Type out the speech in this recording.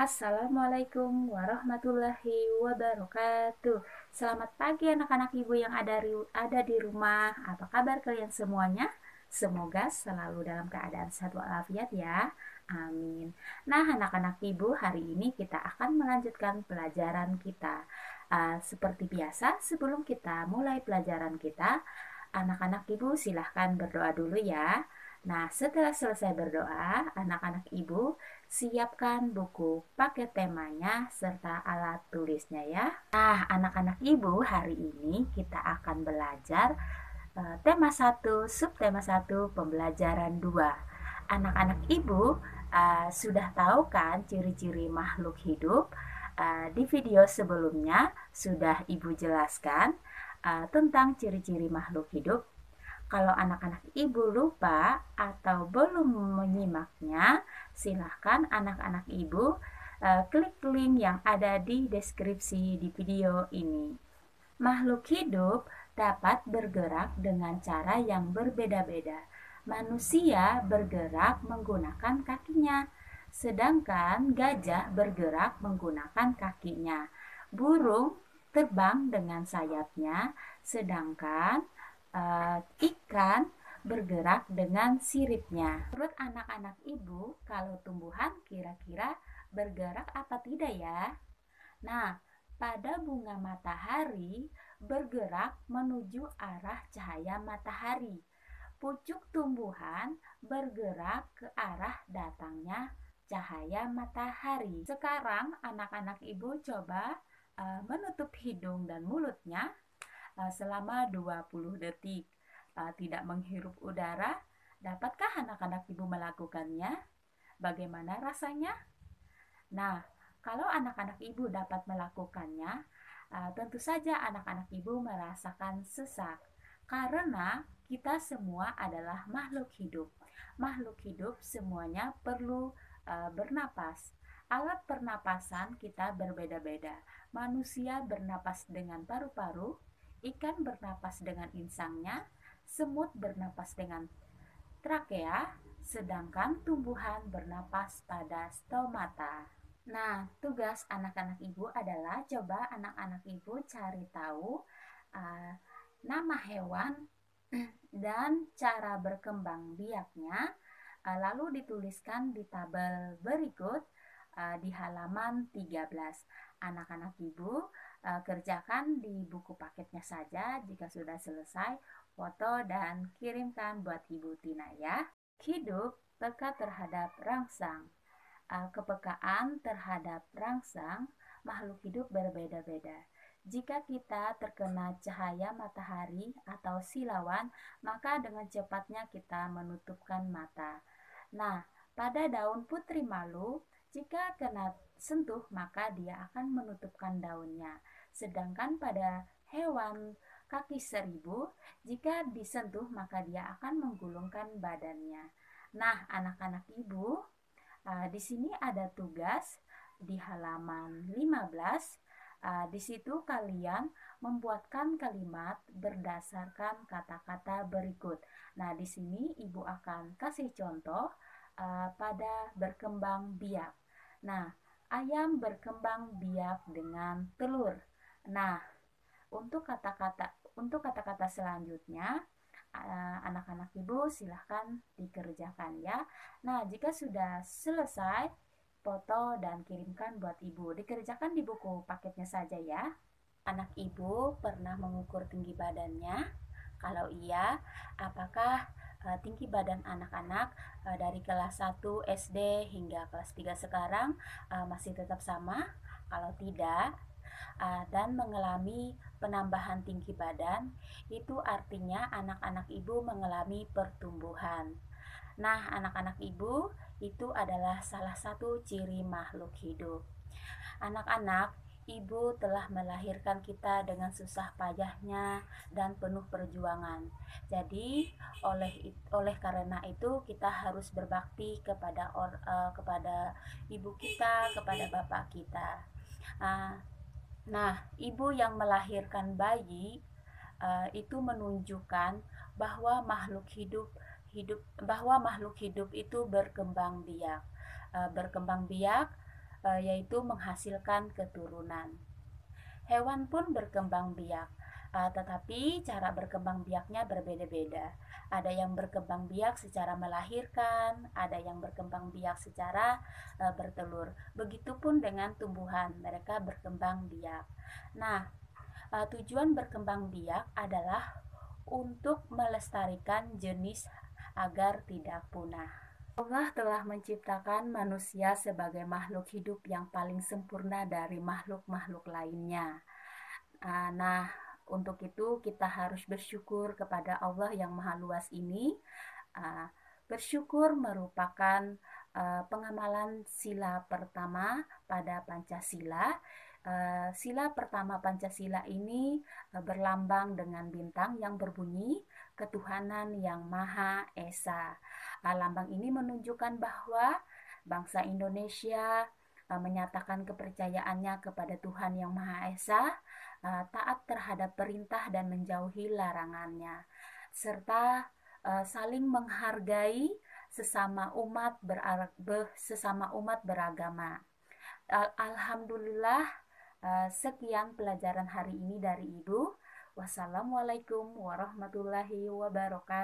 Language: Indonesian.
Assalamualaikum warahmatullahi wabarakatuh. Selamat pagi anak-anak ibu yang ada di rumah. Apa kabar kalian semuanya? Semoga selalu dalam keadaan sehat walafiat ya. Amin. Nah, anak-anak ibu, hari ini kita akan melanjutkan pelajaran kita. Seperti biasa, sebelum kita mulai pelajaran kita, anak-anak ibu silahkan berdoa dulu ya. Nah, setelah selesai berdoa, anak-anak ibu siapkan buku paket temanya serta alat tulisnya ya. Nah, anak-anak ibu, hari ini kita akan belajar tema 1, subtema 1, pembelajaran 2. Anak-anak ibu sudah tahu kan ciri-ciri makhluk hidup? Di video sebelumnya sudah ibu jelaskan tentang ciri-ciri makhluk hidup. Kalau anak-anak ibu lupa atau belum menyimaknya, silahkan anak-anak ibu klik link yang ada di deskripsi di video ini. Makhluk hidup dapat bergerak dengan cara yang berbeda-beda. Manusia bergerak menggunakan kakinya, sedangkan gajah bergerak menggunakan kakinya. Burung terbang dengan sayapnya, sedangkan ikan bergerak dengan siripnya. Menurut anak-anak ibu, kalau tumbuhan kira-kira bergerak apa tidak ya? Nah, pada bunga matahari bergerak menuju arah cahaya matahari. Pucuk tumbuhan bergerak ke arah datangnya cahaya matahari. Sekarang anak-anak ibu coba menutup hidung dan mulutnya selama 20 detik. Tidak menghirup udara, dapatkah anak-anak ibu melakukannya? Bagaimana rasanya? Nah, kalau anak-anak ibu dapat melakukannya, tentu saja anak-anak ibu merasakan sesak. Karena kita semua adalah makhluk hidup. Makhluk hidup semuanya perlu bernapas. Alat pernapasan kita berbeda-beda. Manusia bernapas dengan paru-paru, ikan bernapas dengan insangnya, semut bernapas dengan trakea, sedangkan tumbuhan bernapas pada stomata. Nah, tugas anak-anak ibu adalah coba anak-anak ibu cari tahu uh, nama hewan dan cara berkembang biaknya, lalu dituliskan di tabel berikut di halaman 13. Anak-anak ibu kerjakan di buku paketnya saja. Jika sudah selesai, foto dan kirimkan buat Ibu Tina ya. Hidup peka terhadap rangsang. Kepekaan terhadap rangsang makhluk hidup berbeda-beda. Jika kita terkena cahaya matahari atau silawan, maka dengan cepatnya kita menutupkan mata. Nah, pada daun putri malu, jika kena sentuh, maka dia akan menutupkan daunnya. Sedangkan pada hewan kaki seribu, jika disentuh, maka dia akan menggulungkan badannya. Nah, anak-anak ibu, di sini ada tugas di halaman 15. Di situ kalian membuatkan kalimat berdasarkan kata-kata berikut. Nah, di sini ibu akan kasih contoh pada berkembang biak. Nah, ayam berkembang biak dengan telur. Nah, untuk kata-kata selanjutnya anak-anak ibu silahkan dikerjakan ya. Nah, jika sudah selesai, foto dan kirimkan buat ibu. Dikerjakan di buku paketnya saja ya. Anak ibu pernah mengukur tinggi badannya? Kalau iya, apakah tinggi badan anak-anak dari kelas 1 SD hingga kelas 3 sekarang masih tetap sama? Kalau tidak, dan mengalami penambahan tinggi badan, itu artinya anak-anak ibu mengalami pertumbuhan. Nah, anak-anak ibu, itu adalah salah satu ciri makhluk hidup. Anak-anak, ibu telah melahirkan kita dengan susah payahnya dan penuh perjuangan. Jadi, oleh karena itu kita harus berbakti kepada ibu kita, kepada bapak kita. Nah, ibu yang melahirkan bayi itu menunjukkan bahwa makhluk hidup itu berkembang biak. Berkembang biak yaitu menghasilkan keturunan. Hewan pun berkembang biak, tetapi cara berkembang biaknya berbeda-beda. Ada yang berkembang biak secara melahirkan, ada yang berkembang biak secara bertelur. Begitupun dengan tumbuhan, mereka berkembang biak. Nah, tujuan berkembang biak adalah untuk melestarikan jenis agar tidak punah. Allah telah menciptakan manusia sebagai makhluk hidup yang paling sempurna dari makhluk-makhluk lainnya. Nah, untuk itu kita harus bersyukur kepada Allah yang Maha Luas ini. Bersyukur merupakan pengamalan sila pertama pada Pancasila. Sila pertama Pancasila ini berlambang dengan bintang yang berbunyi ketuhanan yang Maha Esa. Lambang ini menunjukkan bahwa bangsa Indonesia menyatakan kepercayaannya kepada Tuhan yang Maha Esa, taat terhadap perintah dan menjauhi larangannya, serta saling menghargai sesama umat beragama. Alhamdulillah, sekian pelajaran hari ini dari Ibu. Wassalamualaikum warahmatullahi wabarakatuh.